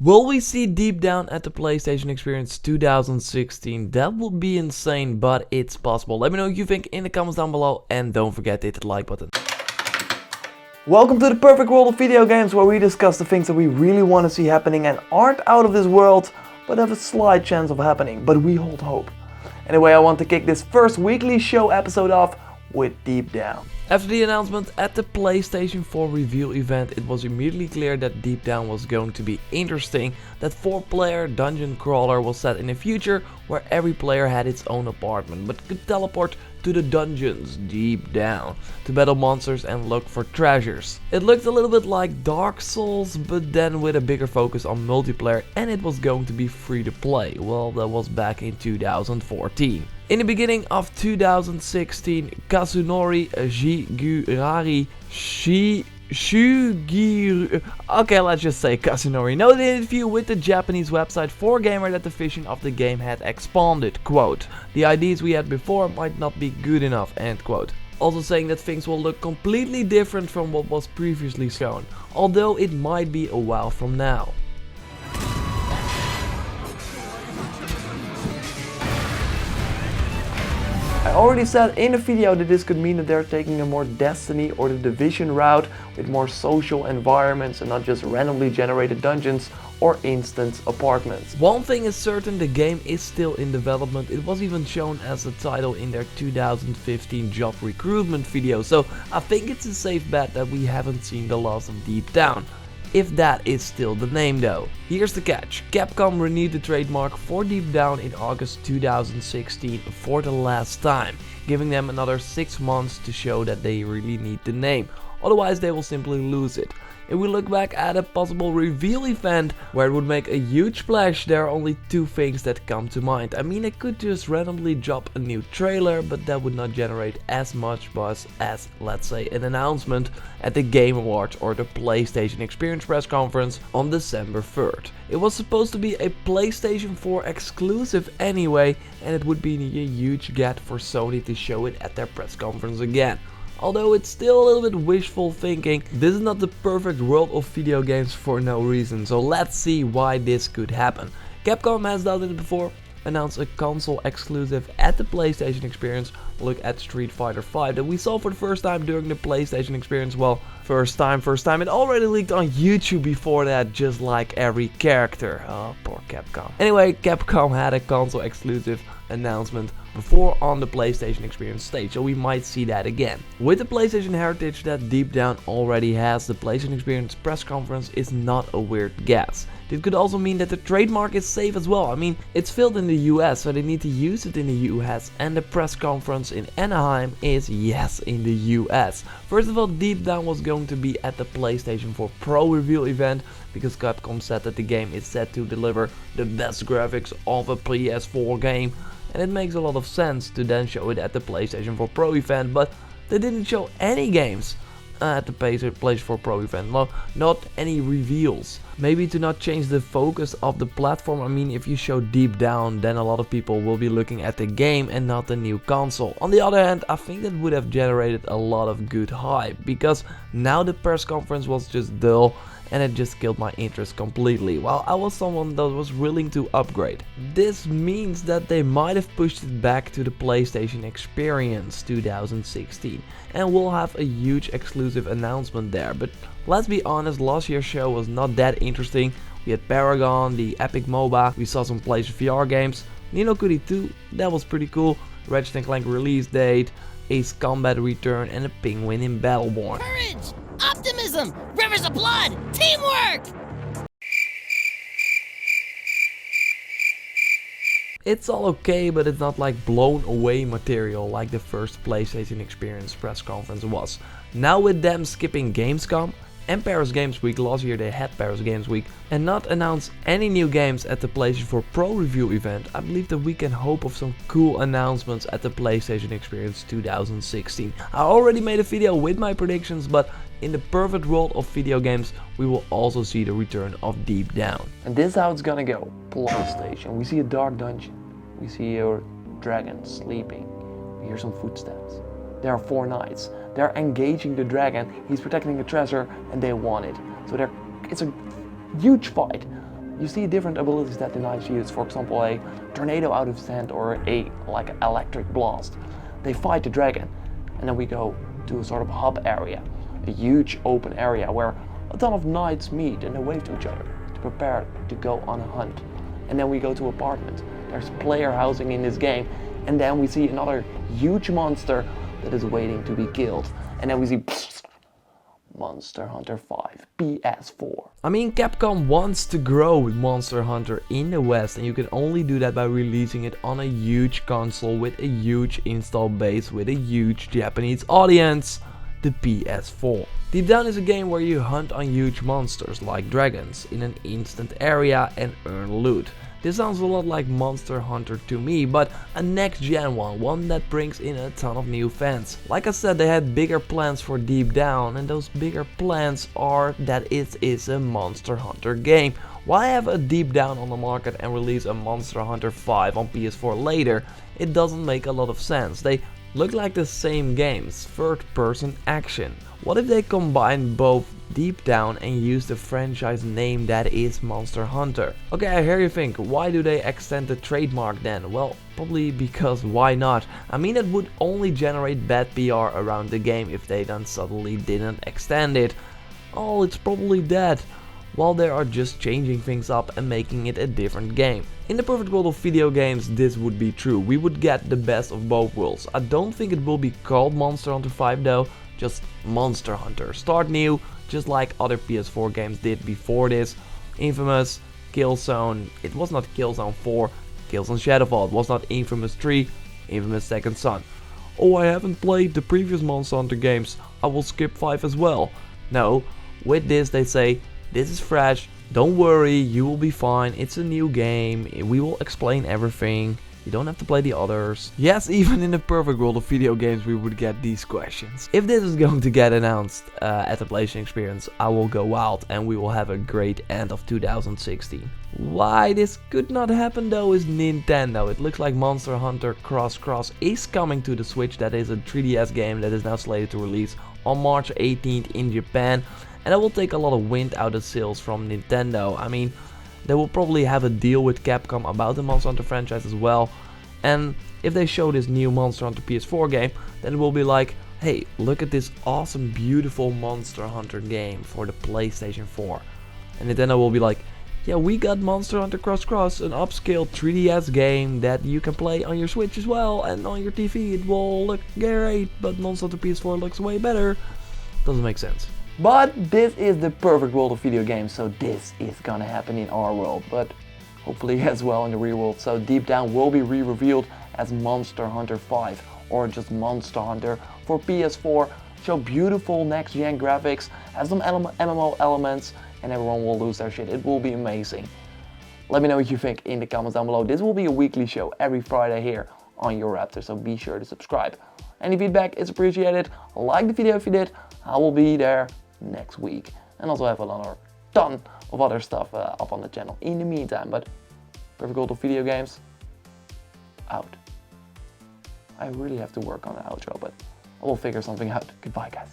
Will we see Deep Down at the PlayStation Experience 2016? That would be insane, but it's possible. Let me know what you think in the comments down below and don't forget to hit the like button. Welcome to the perfect world of video games, where we discuss the things that we really want to see happening and aren't out of this world, but have a slight chance of happening, but we hold hope. Anyway, I want to kick this first weekly show episode off with Deep Down. After the announcement at the PlayStation 4 reveal event, it was immediately clear that Deep Down was going to be interesting. That 4-player dungeon crawler was set in a future where every player had its own apartment, but could teleport to the dungeons deep down to battle monsters and look for treasures. It looked a little bit like Dark Souls, but then with a bigger focus on multiplayer, and it was going to be free to play. Well, that was back in 2014. In the beginning of 2016, Kazunori Shigurari okay, let's just say Kazunori noted in an interview with the Japanese website 4Gamer that the vision of the game had expanded. Quote, "The ideas we had before might not be good enough," end quote. Also saying that things will look completely different from what was previously shown, although it might be a while from now. I already said in the video that this could mean that they're taking a more Destiny or the Division route with more social environments and not just randomly generated dungeons or instance apartments. One thing is certain, the game is still in development. It was even shown as a title in their 2015 job recruitment video, so I think it's a safe bet that we haven't seen the last of Deep Down. If that is still the name though. Here's the catch. Capcom renewed the trademark for Deep Down in August 2016 for the last time, giving them another 6 months to show that they really need the name, otherwise they will simply lose it. If we look back at a possible reveal event where it would make a huge splash, there are only two things that come to mind. I mean, it could just randomly drop a new trailer, but that would not generate as much buzz as, let's say, an announcement at the Game Awards or the PlayStation Experience press conference on December 3rd. It was supposed to be a PlayStation 4 exclusive anyway, and it would be a huge get for Sony to show it at their press conference again. Although it's still a little bit wishful thinking, this is not the perfect world of video games for no reason, so let's see why this could happen. Capcom has done it before, announced a console exclusive at the PlayStation Experience. Look at Street Fighter V that we saw for the first time during the PlayStation Experience. Well, first time, it already leaked on YouTube before that, just like every character. Oh, poor Capcom. Anyway, Capcom had a console exclusive announcement before on the PlayStation Experience stage, so we might see that again. With the PlayStation heritage that Deep Down already has, the PlayStation Experience press conference is not a weird guess. This could also mean that the trademark is safe as well. I mean, it's filed in the US, so they need to use it in the US, and the press conference in Anaheim is, yes, in the US. First of all, Deep Down was going to be at the PlayStation 4 Pro reveal event, because Capcom said that the game is set to deliver the best graphics of a PS4 game, and it makes a lot of sense to then show it at the PlayStation 4 Pro event, but they didn't show any games at the PlayStation 4 Pro event, no, not any reveals. Maybe to not change the focus of the platform. I mean, if you show Deep Down, then a lot of people will be looking at the game and not the new console. On the other hand, I think that would have generated a lot of good hype, because now the press conference was just dull, and it just killed my interest completely, while I was someone that was willing to upgrade. This means that they might have pushed it back to the PlayStation Experience 2016, and we'll have a huge exclusive announcement there. But let's be honest, last year's show was not that interesting. We had Paragon, the Epic MOBA, we saw some PlayStation VR games, Ni no Kuni 2, that was pretty cool, Ratchet & Clank release date, Ace Combat return, and a penguin in Battleborn. Courage! Optimism! Rivers of blood! Teamwork! It's all okay, but it's not like blown away material like the first PlayStation Experience press conference was. Now with them skipping Gamescom and Paris Games Week, last year they had Paris Games Week, and not announce any new games at the PlayStation 4 Pro review event, I believe that we can hope of some cool announcements at the PlayStation Experience 2016. I already made a video with my predictions, but in the perfect world of video games, we will also see the return of Deep Down. And this is how it's gonna go. PlayStation, we see a dark dungeon, we see a dragon sleeping, we hear some footsteps. There are 4 knights. They're engaging the dragon. He's protecting the treasure, and they want it. So it's a huge fight. you see different abilities that the knights use. For example, a tornado out of sand or a like electric blast. They fight the dragon, and then we go to a sort of hub area, a huge open area where a ton of knights meet and they wave to each other to prepare to go on a hunt. And then we go to apartment. There's player housing in this game, and then we see another huge monster that is waiting to be killed. And then we see Monster Hunter 5 PS4. I mean, Capcom wants to grow with Monster Hunter in the West, and you can only do that by releasing it on a huge console with a huge install base with a huge Japanese audience, the PS4. Deep Down is a game where you hunt on huge monsters like dragons in an instant area and earn loot. This sounds a lot like Monster Hunter to me, but a next gen one that brings in a ton of new fans. Like I said, they had bigger plans for Deep Down, and those bigger plans are that it is a Monster Hunter game. Why have a Deep Down on the market and release a Monster Hunter 5 on PS4 later? It doesn't make a lot of sense. They look like the same games, third-person action. What if they combine both Deep Down and use the franchise name that is Monster Hunter? Okay, I hear you think, why do they extend the trademark then? Well, probably because why not? I mean, it would only generate bad PR around the game if they then suddenly didn't extend it. Oh, it's probably dead. While they are just changing things up and making it a different game. In the perfect world of video games, this would be true. We would get the best of both worlds. I don't think it will be called Monster Hunter 5 though, just Monster Hunter. Start new, just like other PS4 games did before this. Infamous, Killzone, it was not Killzone 4, Killzone Shadowfall, it was not Infamous 3, Infamous Second Son. Oh, I haven't played the previous Monster Hunter games, I will skip 5 as well. No, with this they say, this is fresh, don't worry, you will be fine, it's a new game, we will explain everything, you don't have to play the others. Yes, even in the perfect world of video games we would get these questions. If this is going to get announced at the PlayStation Experience, I will go wild and we will have a great end of 2016. Why this could not happen though is Nintendo. It looks like Monster Hunter Cross is coming to the Switch. That is a 3DS game that is now slated to release on March 18th in Japan. And that will take a lot of wind out of sails from Nintendo. I mean, they will probably have a deal with Capcom about the Monster Hunter franchise as well. And if they show this new Monster Hunter PS4 game, then it will be like, hey, look at this awesome, beautiful Monster Hunter game for the PlayStation 4. And Nintendo will be like, yeah, we got Monster Hunter Cross, an upscale 3DS game that you can play on your Switch as well. And on your TV it will look great, but Monster Hunter PS4 looks way better. Doesn't make sense. But this is the perfect world of video games, so this is gonna happen in our world, but hopefully as well in the real world. So Deep Down will be re-revealed as Monster Hunter 5 or just Monster Hunter for PS4. Show beautiful next-gen graphics, have some MMO elements, and everyone will lose their shit. It will be amazing. Let me know what you think in the comments down below. This will be a weekly show every Friday here on JorRaptor, so be sure to subscribe. Any feedback is appreciated. Like the video if you did. I will be there next week, and also have another ton of other stuff up on the channel in the meantime. But perfect world of video games, out. I really have to work on the outro, but I will figure something out. Goodbye, guys.